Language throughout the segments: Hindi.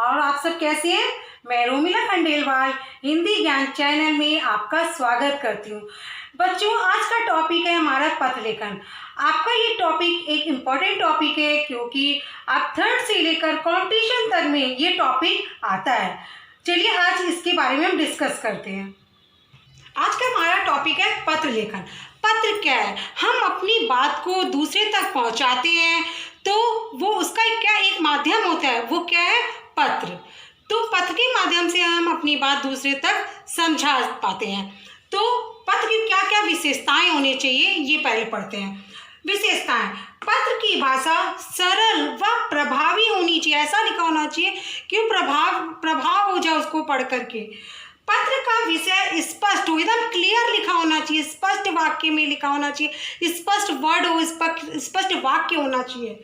और आप सब कैसे हैं। मैं रोमिला खंडेलवाल हिंदी ज्ञान चैनल में आपका स्वागत करती हूँ। बच्चों, आज का टॉपिक है हमारा पत्र लेखन। आपका ये टॉपिक एक इम्पॉर्टेंट टॉपिक है क्योंकि आप थर्ड से लेकर कॉम्पिटिशन तक में ये टॉपिक आता है। चलिए आज इसके बारे में हम डिस्कस करते हैं। आज का हमारा टॉपिक है पत्र लेखन। पत्र क्या है? हम अपनी बात को दूसरे तक पहुंचाते हैं तो वो उसका क्या एक माध्यम होता है, वो क्या है? पत्र। तो पत्र के माध्यम से हम अपनी बात दूसरे तक समझा पाते हैं। तो पत्र की क्या क्या विशेषताएं होनी चाहिए ये पहले पढ़ते हैं। विशेषताएं: पत्र की भाषा सरल व प्रभावी होनी चाहिए। ऐसा लिखा होना चाहिए कि प्रभाव हो जाए उसको पढ़ करके। पत्र का विषय स्पष्ट हो, एकदम क्लियर लिखा होना चाहिए, स्पष्ट वाक्य में लिखा होना चाहिए, स्पष्ट वर्ड हो, स्पष्ट वाक्य होना चाहिए।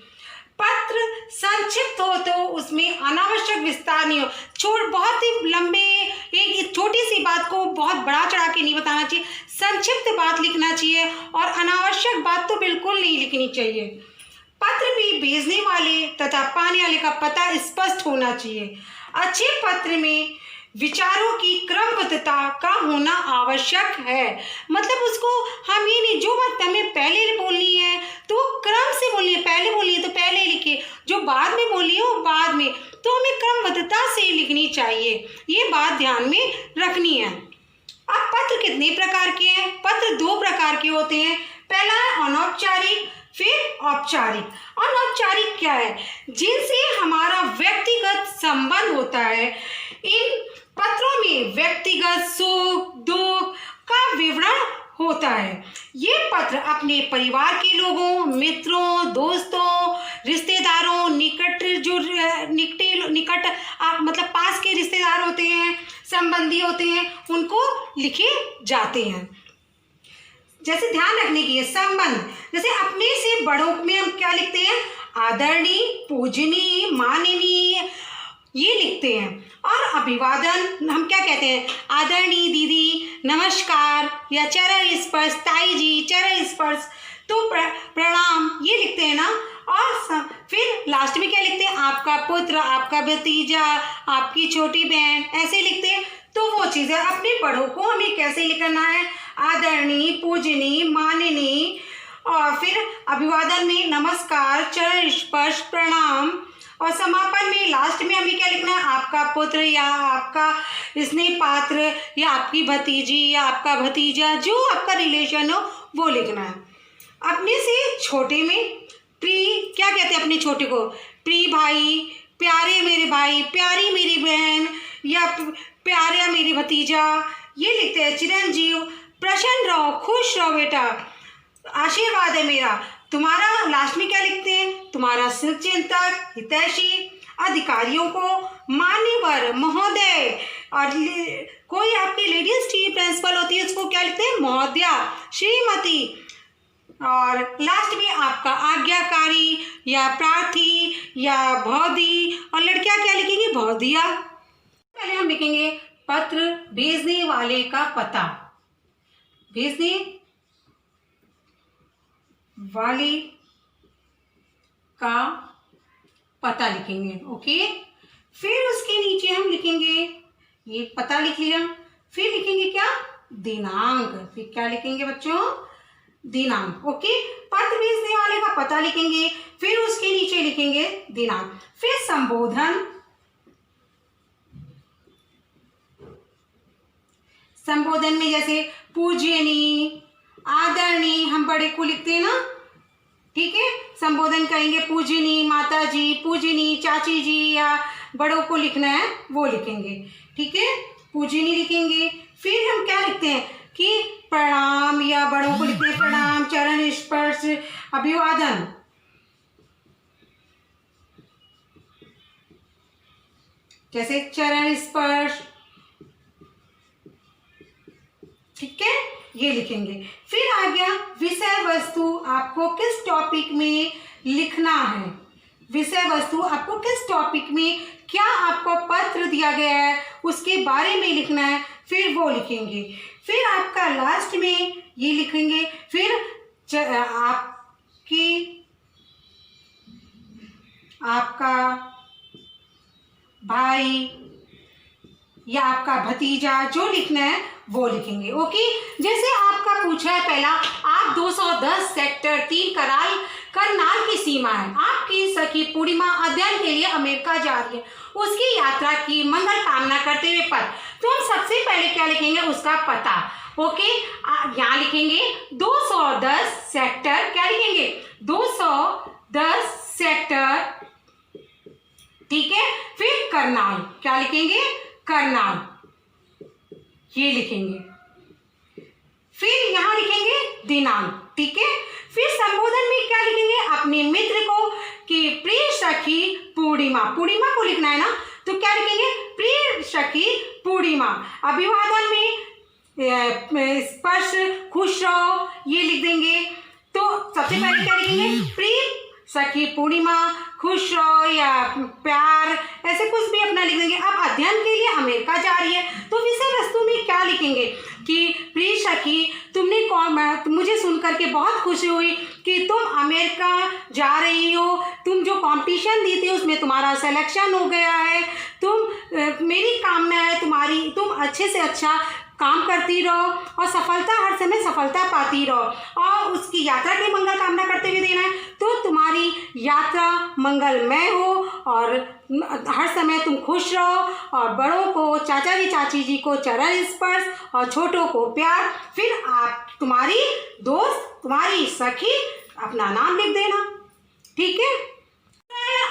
पत्र संक्षिप्त हो तो उसमें अनावश्यक विस्तार नहीं हो। बहुत ही लंबे एक छोटी सी बात को बहुत बड़ा चढ़ा के नहीं बताना चाहिए। संक्षिप्त बात लिखना चाहिए और अनावश्यक बात तो बिल्कुल नहीं लिखनी चाहिए। पत्र भी भेजने वाले तथा पाने वाले का पता स्पष्ट होना चाहिए। अच्छे पत्र में विचारों की क्रमबद्धता का होना आवश्यक है। मतलब उसको हम ये नहीं, जो बात हमें पहले बोलनी है तो क्रम से बोलनी है, पहले बोलनी है तो पहले लिखिए, जो बाद में बोलनी है वो बाद में, तो हमें क्रमबद्धता से लिखनी चाहिए। ये बात ध्यान में रखनी है। अब पत्र कितने प्रकार के हैं? पत्र दो प्रकार के होते हैं। पहला है अनौपचारिक, फिर औपचारिक। अनौपचारिक क्या है? जिनसे हमारा व्यक्तिगत संबंध होता है। इन पत्रों में व्यक्तिगत सुख दुख का विवरण होता है। ये पत्र अपने परिवार के लोगों, मित्रों, दोस्तों, रिश्तेदारों, निकट मतलब पास के रिश्तेदार होते हैं, संबंधी होते हैं, उनको लिखे जाते हैं। जैसे ध्यान रखने की है संबंध, जैसे अपने से बड़ों में हम क्या लिखते हैं? आदरणीय, पूजनीय, माननीय, ये लिखते हैं। और अभिवादन हम क्या कहते हैं? आदरणीय दीदी, नमस्कार, या चरण स्पर्श, ताई जी, चरण स्पर्श, तो प्रणाम, ये लिखते हैं ना। और फिर लास्ट में क्या लिखते हैं? आपका पुत्र, आपका भतीजा, आपकी छोटी बहन, ऐसे लिखते हैं। तो वो चीज़ें अपने बड़ों को हमें कैसे लिखना है? आदरणीय, पूजनीय, माननीय, और फिर अभिवादन में नमस्कार, चरण स्पर्श, प्रणाम, और समापन में लास्ट में हमें क्या लिखना है? आपका पुत्र या आपका स्नेह पात्र या आपकी भतीजी या आपका भतीजा, जो आपका रिलेशन हो वो लिखना है। अपने से छोटे में प्रिय क्या कहते हैं? अपने छोटे को प्रिय भाई, प्यारे मेरे भाई, प्यारी मेरी बहन, या प्यारा मेरी भतीजा, ये लिखते हैं। चिरंजीव, प्रसन्न रहो, खुश रहो बेटा, आशीर्वाद है मेरा तुम्हारा। लास्ट में क्या लिखते हैं? तुम्हारा शुभचिंतक, हितैषी। अधिकारियों को मान्यवर, महोदय, और कोई आपकी लेडीज टी प्रिंसिपल होती है उसको क्या लिखते हैं? महोदया, श्रीमती। और लास्ट में आपका आज्ञाकारी या प्रार्थी या भौदी, और लड़कियां क्या लिखेंगी? भौदिया। पहले हम लिखेंगे पत्र भेजने वाले का पता। भेजने वाले का पता लिखेंगे। ओके, फिर उसके नीचे हम लिखेंगे, ये पता लिख लिया, फिर लिखेंगे क्या? दिनांक। फिर क्या लिखेंगे बच्चों? दिनांक। ओके, पत्र भेजने वाले का पता लिखेंगे, फिर उसके नीचे लिखेंगे दिनांक। फिर संबोधन। संबोधन में जैसे पूज्यनीय, आदरणीय, हम बड़े को लिखते हैं ना, ठीक है। संबोधन करेंगे पूजनी माता जी, पूजनी चाची जी, या बड़ों को लिखना है वो लिखेंगे, ठीक है, पूजनी लिखेंगे। फिर हम क्या लिखते हैं कि प्रणाम, या बड़ों को लिखते हैं प्रणाम, चरण स्पर्श, अभिवादन। जैसे चरण स्पर्श, ठीक है, ये लिखेंगे। फिर आ गया विषय वस्तु, आपको किस टॉपिक में लिखना है। विषय वस्तु आपको किस टॉपिक में, क्या आपको पत्र दिया गया है उसके बारे में लिखना है, फिर वो लिखेंगे। फिर आपका लास्ट में ये लिखेंगे। फिर आपका भाई या आपका भतीजा, जो लिखना है वो लिखेंगे। ओके, जैसे आपका पूछा है पहला, आप 210 सेक्टर 3 करनाल की सीमा है, आपकी सखी पूर्णिमा अध्ययन के लिए अमेरिका जा रही है, उसकी यात्रा की मंगल कामना करते हुए पत्र। तो हम सबसे पहले क्या लिखेंगे, उसका पता। ओके, यहाँ लिखेंगे 210 सेक्टर, क्या लिखेंगे 210 सेक्टर, ठीक है। फिर करनाल, क्या लिखेंगे करनाल, ये लिखेंगे। फिर यहाँ लिखेंगे दिनांक, ठीक है। फिर संबोधन में क्या लिखेंगे, अपने मित्र को कि प्रिय सखी पूर्णिमा, पूर्णिमा को लिखना है ना, तो क्या लिखेंगे प्रिय सखी पूर्णिमा। अभिवादन में स्पर्श खुश रहो, ये लिख देंगे। तो सबसे पहले क्या लिखेंगे, प्रिय सखी पूर्णिमा, खुश रहो या प्यार, ऐसे कुछ भी अपना लिख देंगे। अब अध्ययन के लिए अमेरिका जा रही है, तो विषय वस्तु में क्या लिखेंगे कि प्रिय सखी, तुमने मुझे सुन करके बहुत खुशी हुई कि तुम अमेरिका जा रही हो, तुम जो कंपटीशन दी थी उसमें तुम्हारा सिलेक्शन हो गया है, मेरी कामना है तुम्हारी, तुम अच्छे से अच्छा काम करती रहो और सफलता, हर समय सफलता पाती रहो, और उसकी यात्रा की मंगल कामना करते हुए देना है। तो तुम्हारी यात्रा मंगलमय हो और हर समय तुम खुश रहो, और बड़ों को, चाचा जी चाची जी को चरण स्पर्श और छोटों को प्यार। फिर आप, तुम्हारी दोस्त, तुम्हारी सखी, अपना नाम लिख देना, ठीक है।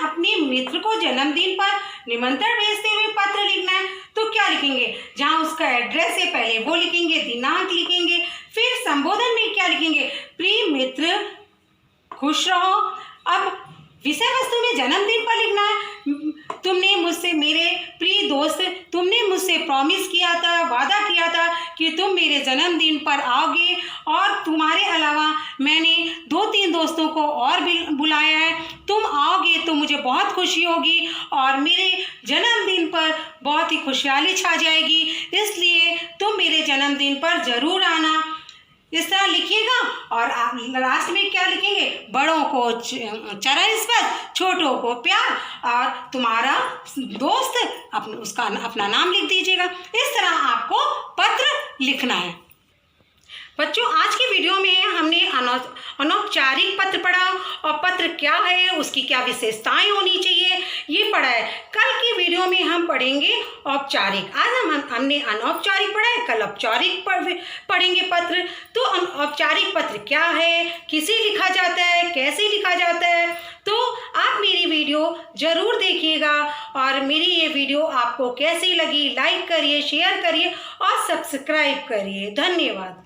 अपने मित्र को जन्मदिन पर निमंत्रण भेजते हुए पत्र लिखना है, तो क्या लिखेंगे, जहाँ उसका एड्रेस है पहले वो लिखेंगे, दिनांक लिखेंगे। फिर संबोधन में क्या लिखेंगे, प्रिय मित्र खुश रहो। अब विषय वस्तु में जन्मदिन पर लिखना है, तुमने मुझसे, मेरे प्रिय दोस्त, तुमने मुझसे प्रॉमिस किया था, वादा किया था कि तुम मेरे जन्मदिन पर आओगे, और तुम्हारे अलावा मैंने 2-3 दोस्तों को और भी बुलाया है, तुम आओगे तो मुझे बहुत खुशी होगी और मेरे जन्मदिन पर बहुत ही खुशहाली छा जाएगी, इसलिए तुम मेरे जन्मदिन पर ज़रूर आना। इस तरह लिखिएगा। और लास्ट में क्या लिखेंगे, बड़ों को चरण स्पर्श, छोटों को प्यार, और तुम्हारा दोस्त उसका अपना नाम लिख दीजिएगा। इस तरह आपको पत्र लिखना है। बच्चों, आज की वीडियो में हमने अनौपचारिक पत्र पढ़ा, और पत्र क्या है, उसकी क्या विशेषताएं होनी चाहिए, ये पढ़ा है। कल की वीडियो में हम पढ़ेंगे औपचारिक। आज हमने अनौपचारिक पढ़ा है, कल औपचारिक पढ़ेंगे पत्र। तो औपचारिक पत्र क्या है, किसे लिखा जाता है, कैसे लिखा जाता है, तो आप मेरी वीडियो ज़रूर देखिएगा। और मेरी ये वीडियो आपको कैसी लगी, लाइक करिए, शेयर करिए और सब्सक्राइब करिए। धन्यवाद।